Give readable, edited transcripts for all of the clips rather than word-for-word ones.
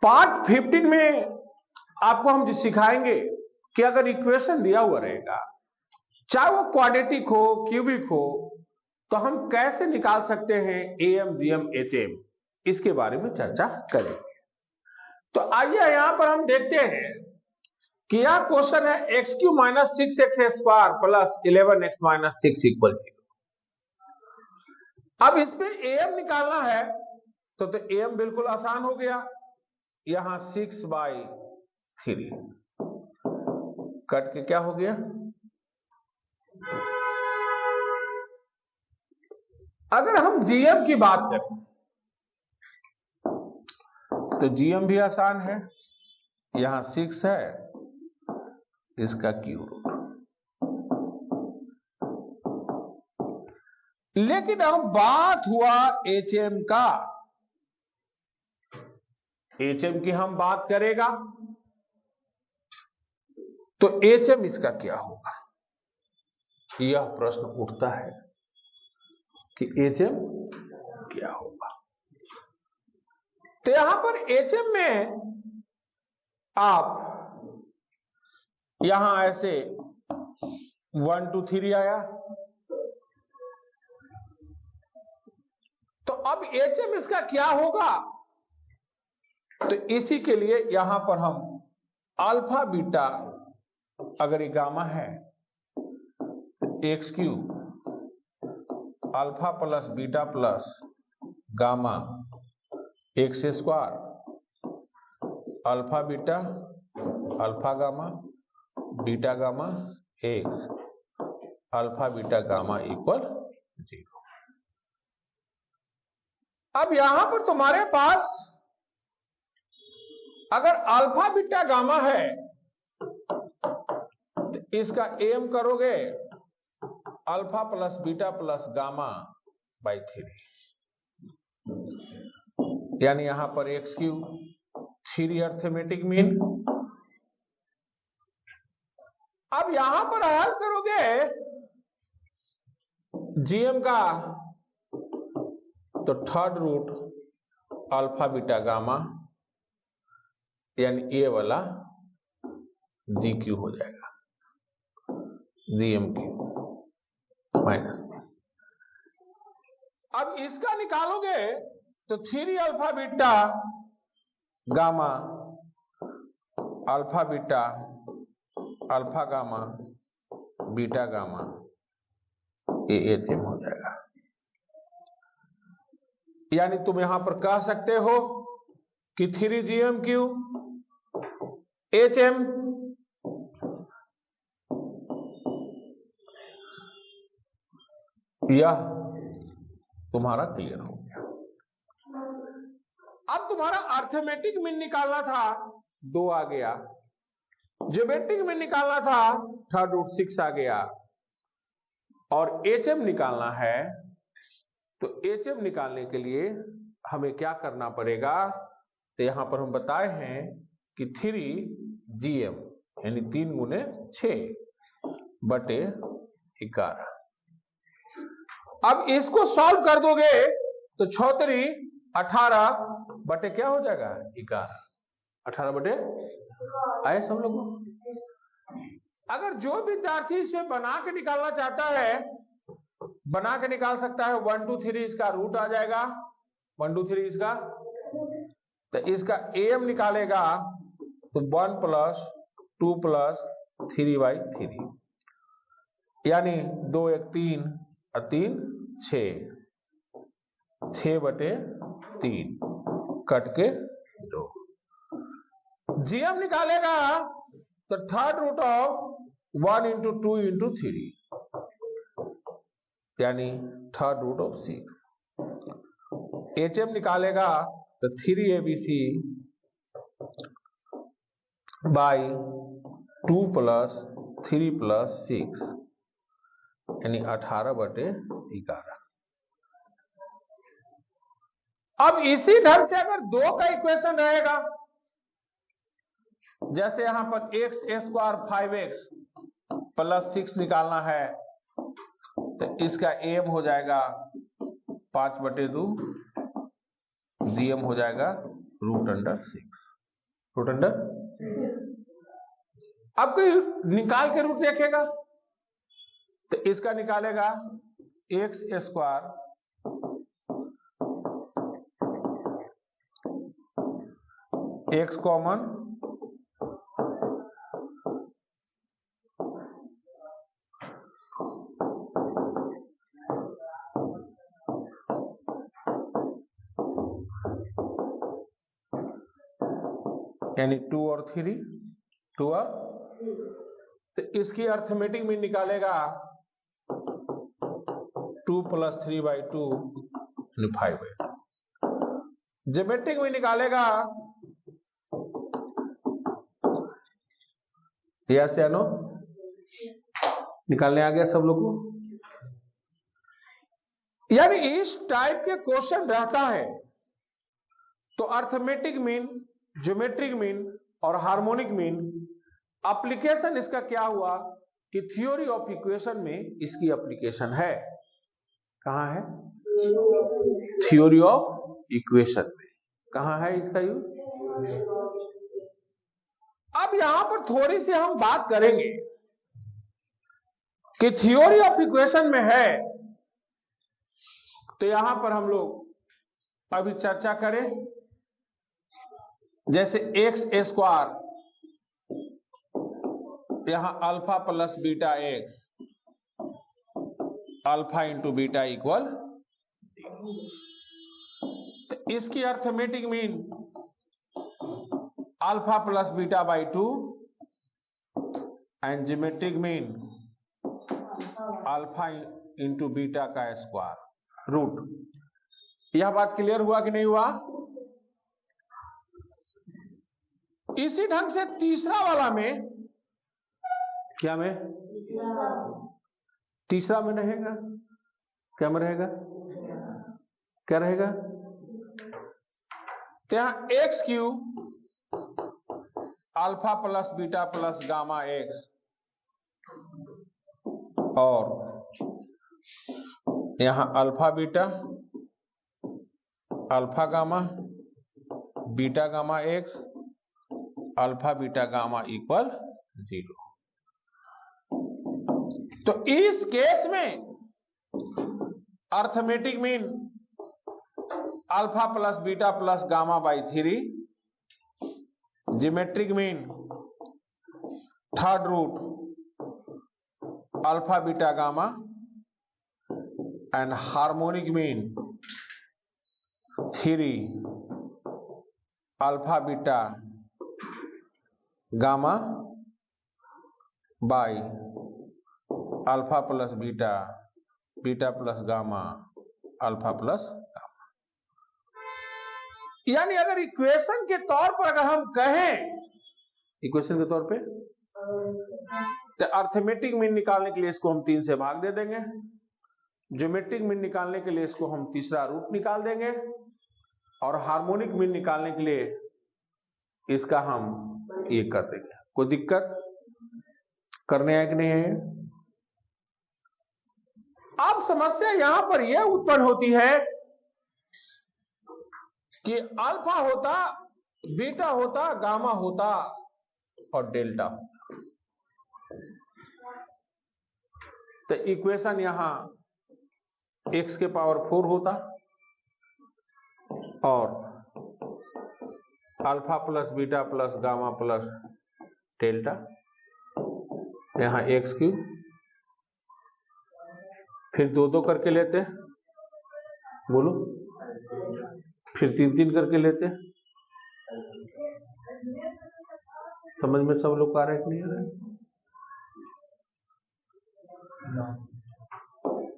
Part 15 में आपको हम सिखाएंगे कि अगर इक्वेशन दिया हुआ रहेगा, चाहे वो क्वाड्रेटिक हो क्यूबिक हो, तो हम कैसे निकाल सकते हैं एम जीएम एचएम, इसके बारे में चर्चा करेंगे। तो आइए यहां पर हम देखते हैं कि यह क्वेश्चन है x³ minus 6x² plus 11x minus 6 equal 0। अब इसमें एम निकालना है तो एम बिल्कुल आसान हो गया, यहां 6/3 कट के क्या हो गया, अगर हम जीएम की बात करें तो जीएम भी आसान है, यहां 6 है, इसका क्यूब रूट। लेकिन अब बात हुआ एचएम का, एचएम की हम बात करेगा तो एचएम इसका क्या होगा, यह प्रश्न उठता है कि एचएम क्या होगा। तो यहां पर एचएम में आप यहां ऐसे 1 2 3 आया, तो अब एचएम इसका क्या होगा, तो इसी के लिए यहां पर हम अल्फा बीटा, अगर ये गामा है तो x³ alpha plus beta plus gamma x² alpha beta alpha gamma beta gamma x alpha beta gamma equal 0। अब यहां पर तुम्हारे पास अगर अल्फा बीटा गामा है तो इसका एम करोगे alpha plus beta plus gamma by 3, यानी यहां पर x³ 3 अर्थमेटिक मीन। अब यहां पर हल करोगे जीएम का तो third root alpha beta gamma, यानी ये वाला GQ हो जाएगा, GMQ माइनस में। अब इसका निकालोगे तो 3 alpha beta gamma alpha beta alpha gamma beta gamma ये एचएम हो जाएगा। यानी तुम यहां पर कह सकते हो कि 3GMQ HM यह तुम्हारा क्लियर हो गया। अब तुम्हारा अर्थमेटिक मीन निकालना था, 2 आ गया, ज्योमेट्रिक मीन निकालना था, थर्ड रूट 6 आ गया, और HM निकालना है तो HM निकालने के लिए हमें क्या करना पड़ेगा, तो यहां पर हम बताए हैं कि 3GM यानी 3 गुने 6 बटे 11। अब इसको सॉल्व कर दोगे तो 6 18 बटे क्या हो जाएगा 11, 18 बटे आए सब लोग। अगर जो विद्यार्थी इसे बना के निकालना चाहता है बना के निकाल सकता है, 1 2 3 इसका रूट आ जाएगा, 1 2 3 इसका, तो इसका एम निकालेगा तो 1 प्लस 2 प्लस 3/3, यानी 2 1 3 और 3 6 बटे 3 कट के 2। जीएम निकालेगा तो third root of 1 into 2 into 3, यानी थर्ड रूट ऑफ 6। एचएम निकालेगा तो 3ABC बाई 2 प्लस 3 प्लस 6, यानी 18 बटे 11। अब इसी ढंग से अगर 2 का इक्वेशन रहेगा, जैसे यहां पर x² 5x प्लस 6 निकालना है तो इसका एम हो जाएगा 5/2, जीएम हो जाएगा √6 रूट अंडर। अब कोई निकाल के रूट देखेगा तो इसका निकालेगा x², x कॉमन, यानी 2 और 3, 2 और, तो इसकी अर्थमेटिक मीन निकालेगा 2 + 3/2 5/2। ज्योमेट्रिक मीन निकालेगा, यस या नो, निकालने आ गया सब लोग को। यानी इस टाइप के क्वेश्चन रहता है तो अर्थमेटिक मीन, ज्योमेट्रिक मीन और हार्मोनिक मीन, एप्लीकेशन इसका क्या हुआ कि थ्योरी ऑफ इक्वेशन में इसकी एप्लीकेशन है। कहां है? थ्योरी ऑफ इक्वेशन में कहां है इसका यूज? अब यहां पर थोड़ी सी हम बात करेंगे कि थ्योरी ऑफ इक्वेशन में है, तो यहां पर हम लोग अभी चर्चा करें। जैसे x², यहां alpha plus beta x, alpha into beta equal, तो इसकी arithmetic mean alpha plus beta by 2 and geometric mean alpha into beta का स्क्वायर रूट। यह बात क्लियर हुआ कि नहीं हुआ? इसी ढंग से तीसरा वाला में, क्या में? तीसरा में रहेगा, क्या में रहेगा? क्या रहेगा? तो यहां x³ alpha plus beta plus gamma x, और यहां alpha beta, alpha gamma, beta gamma x, alpha beta gamma equal 0। तो इस केस में arithmetic mean alpha plus beta plus gamma by 3, geometric mean third root alpha beta gamma, and harmonic mean 3 alpha beta gamma by alpha plus beta, beta plus gamma, alpha plus gamma. यानी अगर equation के तौर पर अगर हम कहें, equation के तौर पे, तो अर्थमेटिक मीन निकालने के लिए इसको हम 3 से भाग दे देंगे, ज्योमेट्रिक मीन निकालने के लिए इसको हम तीसरा रूट निकाल देंगे, और हार्मोनिक मीन निकालने के लिए इसका हम ये कर देंगे। कोई दिक्कत करने है कि नहीं है? अब समस्या यहां पर यह उत्पन्न होती है कि अल्फा होता, बीटा होता, गामा होता और डेल्टा होता, तो इक्वेशन यहां x के पावर 4 होता, और alpha plus beta plus gamma plus delta, यहां x³, फिर 2-2 करके लेते, बोलो, फिर 3-3 करके लेते। समझ में सब लोग आ रहा है कि नहीं आ रहा है?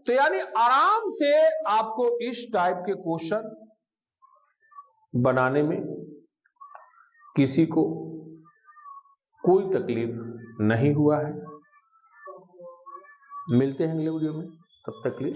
तो यानी आराम से आपको इस टाइप के क्वेश्चन बनाने में किसी को कोई तकलीफ नहीं हुआ है। मिलते हैं अगले वीडियो में, तब तक के लिए